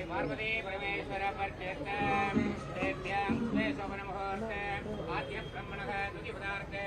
पार्वती परमेश्वर मुहूर्ते आद्य ब्रह्मणः तुति पदार्थे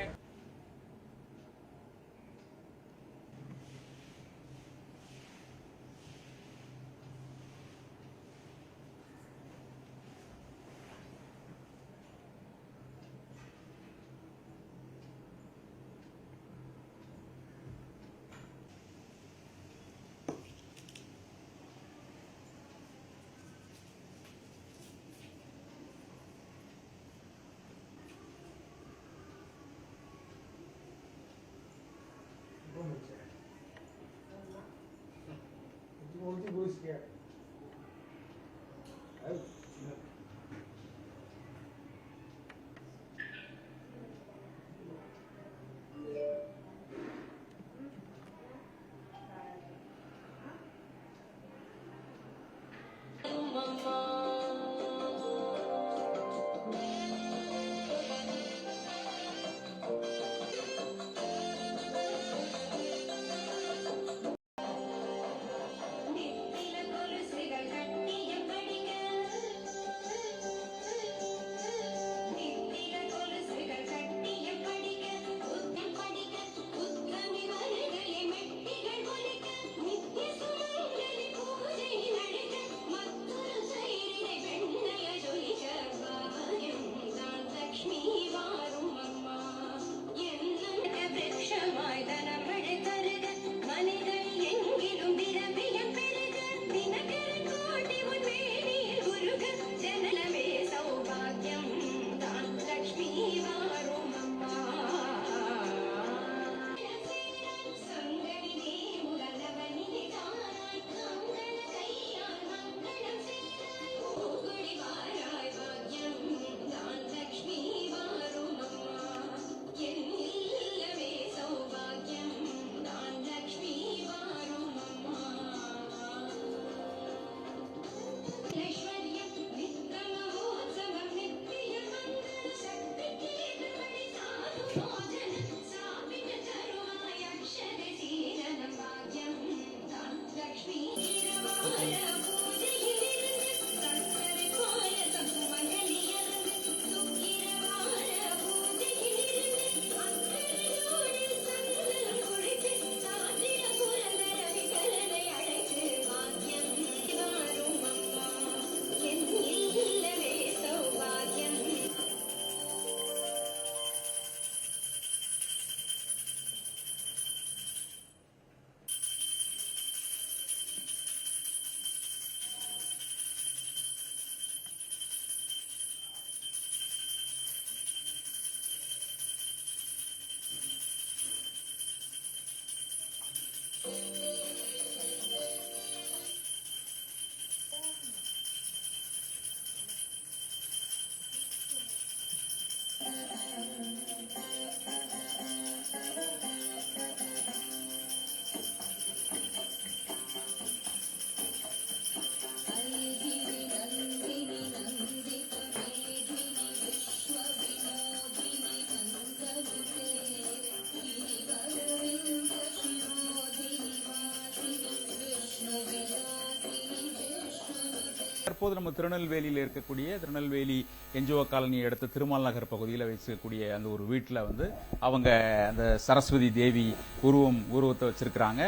தற்போது நம்ம திருநெல்வேலியில் இருக்கக்கூடிய திருநெல்வேலி என்ஜிஓ காலனி அடுத்த திருமால் நகர் பகுதியில் வச்சிருக்கக்கூடிய அந்த ஒரு வீட்டில் வந்து அவங்க அந்த சரஸ்வதி தேவி உருவத்தை வச்சிருக்கிறாங்க.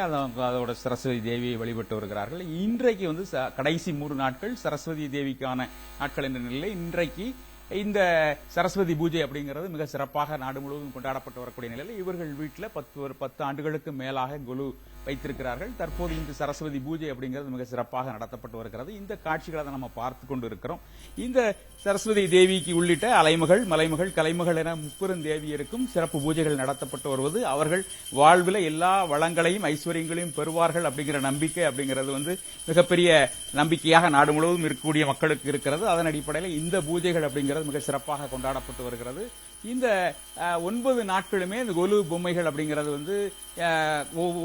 அதோட சரஸ்வதி தேவியை வழிபட்டு வருகிறார்கள். இன்றைக்கு வந்து கடைசி 3 நாட்கள் சரஸ்வதி தேவிக்கான நாட்கள் என்ற நிலையில் இன்றைக்கு இந்த சரஸ்வதி பூஜை அப்படிங்கிறது மிக சிறப்பாக நாடு முழுவதும் கொண்டாடப்பட்டு வரக்கூடிய நிலையில் இவர்கள் வீட்டில் 10 ஆண்டுகளுக்கு மேலாக கொலு வைத்திருக்கிறார்கள். தற்போது இந்த சரஸ்வதி பூஜை அப்படிங்கிறது மிக சிறப்பாக நடத்தப்பட்டு வருகிறது. இந்த காட்சிகளை தான் நம்ம பார்த்து கொண்டு இருக்கிறோம். இந்த சரஸ்வதி தேவிக்கு உள்ளிட்ட அலைமகள், மலைமகள், கலைமகள் என 30 தேவியருக்கும் சிறப்பு பூஜைகள் நடத்தப்பட்டு வருவது அவர்கள் வாழ்வில் எல்லா வளங்களையும் ஐஸ்வர்யங்களையும் பெறுவார்கள் அப்படிங்கிற நம்பிக்கை அப்படிங்கிறது வந்து மிகப்பெரிய நம்பிக்கையாக நாடு முழுவதும் இருக்கக்கூடிய மக்களுக்கு இருக்கிறது. அதன் அடிப்படையில் இந்த பூஜைகள் அப்படிங்கிறது அப்படிங்கிறது மிக சிறப்பாக கொண்டாடப்பட்டு வருகிறது. இந்த 9 நாட்களுமே இந்த கொலு பொம்மைகள் அப்படிங்கிறது வந்து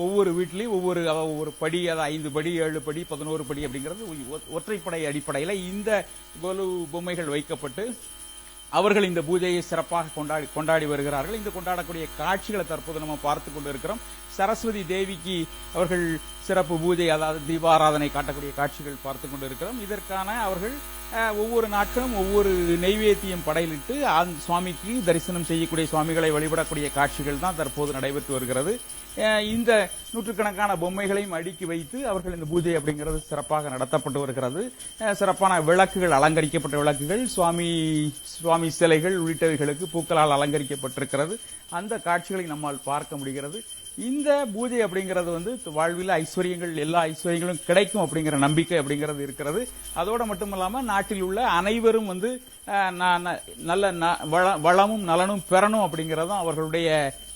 ஒவ்வொரு வீட்லயும் ஒவ்வொரு படி, அதாவது 5 படி, 7 படி, 11 படி அப்படிங்கிறது ஒற்றைப்படை அடிப்படையில் இந்த கொலு பொம்மைகள் வைக்கப்பட்டு அவர்கள் இந்த பூஜையை சிறப்பாக கொண்டாடி வருகிறார்கள். இந்த கொண்டாடக்கூடிய காட்சிகளை தற்போது நம்ம பார்த்து கொண்டு இருக்கிறோம். சரஸ்வதி தேவிக்கு அவர்கள் சிறப்பு பூஜை, அதாவது தீபாராதனை காட்டக்கூடிய காட்சிகள் பார்த்து கொண்டு இருக்கிறோம். இதற்கான அவர்கள் ஒவ்வொரு நாட்களும் ஒவ்வொரு நெய்வேத்தியம் படையிலிட்டு சுவாமிக்கு தரிசனம் செய்யக்கூடிய, சுவாமிகளை வழிபடக்கூடிய காட்சிகள் தான் தற்போது நடைபெற்று வருகிறது. இந்த நூற்றுக்கணக்கான பொம்மைகளையும் அடுக்கி வைத்து அவர்கள் இந்த பூஜை அப்படிங்கிறது சிறப்பாக நடத்தப்பட்டு வருகிறது. சிறப்பான விளக்குகள், அலங்கரிக்கப்பட்ட விளக்குகள், சுவாமி சிலைகள் உள்ளிட்டவைகளுக்கு பூக்களால் அலங்கரிக்கப்பட்டிருக்கிறது. அந்த காட்சிகளை நம்மால் பார்க்க முடிகிறது. இந்த பூஜை அப்படிங்கிறது வந்து வாழ்வில் ஐஸ்வர்யங்கள், எல்லா ஐஸ்வர்யங்களும் கிடைக்கும் அப்படிங்கிற நம்பிக்கை அப்படிங்கிறது இருக்கிறது. அதோட மட்டுமல்லாம நாட்டில் உள்ள அனைவரும் வந்து நல்ல வளமும் நலனும் பெறணும் அப்படிங்கறதும் அவர்களுடைய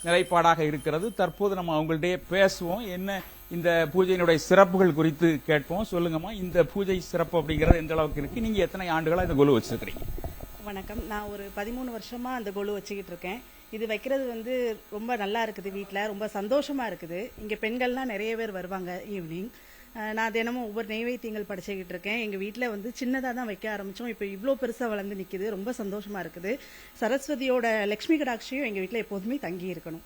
நிலைப்பாடாக இருக்கிறது. தற்போது நம்ம அவங்களுடைய பேசுவோம், என்ன இந்த பூஜையினுடைய சிறப்புகள் குறித்து கேட்போம். சொல்லுங்கம்மா, இந்த பூஜை சிறப்பு அப்படிங்கிறது எந்த அளவுக்கு இருக்கு? நீங்க எத்தனை ஆண்டுகளா இந்த கொலு வச்சிருக்கீங்க? வணக்கம். நான் ஒரு 13 வருஷமா அந்த கொலு வச்சுக்கிட்டு இருக்கேன். இது வைக்கிறது வந்து ரொம்ப நல்லா இருக்குது, வீட்டில் ரொம்ப சந்தோஷமா இருக்குது. இங்கே பெண்கள்லாம் நிறைய பேர் வருவாங்க ஈவினிங். நான் தினமும் ஒவ்வொரு நெய்வேத்தியங்கள் படிச்சுக்கிட்டு இருக்கேன். எங்கள் வீட்டில் வந்து சின்னதாக தான் வைக்க ஆரம்பித்தோம், இப்போ இவ்வளோ பெருசாக வளர்ந்து நிற்கிது. ரொம்ப சந்தோஷமா இருக்குது. சரஸ்வதியோட லட்சுமி கடாட்சியும் எங்கள் வீட்டில் எப்போதுமே தங்கி இருக்கணும்.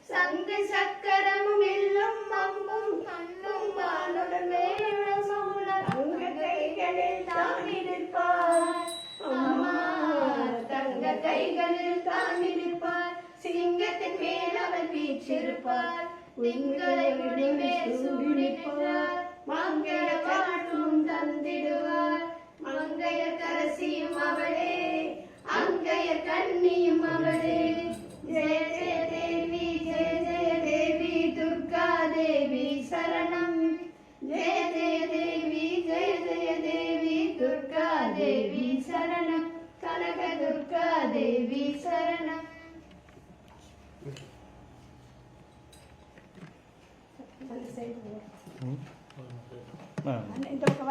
சங்கு சக்கரமும் எல்லும் அம்பும் கண்ணும் வானுடன் தங்க கைகளில் தாங்கி நிற்பார். அம்மா தங்க கைகளில் தாங்கி நிற்பார். சிங்கத்தின் மேல் அவன் வீற்றிருப்பார். திங்களை முடிமேல் சூடி நிற்பார். மங்கைய வாழ்வும் தந்திடுவார். மங்கைய கரசியும் அவளே, அங்கைய கண்ணியும் அவளே. ஜெய ஜெய தேவி, ஜெய ஜெய தேவி, துர்கா தேவி சரணம். ஜெய ஜெய தேவி, ஜெய ஜெய தேவி, துர்கா தேவி சரணம். கனக துர்கா தேவி சரணம். இந்த பக்கம்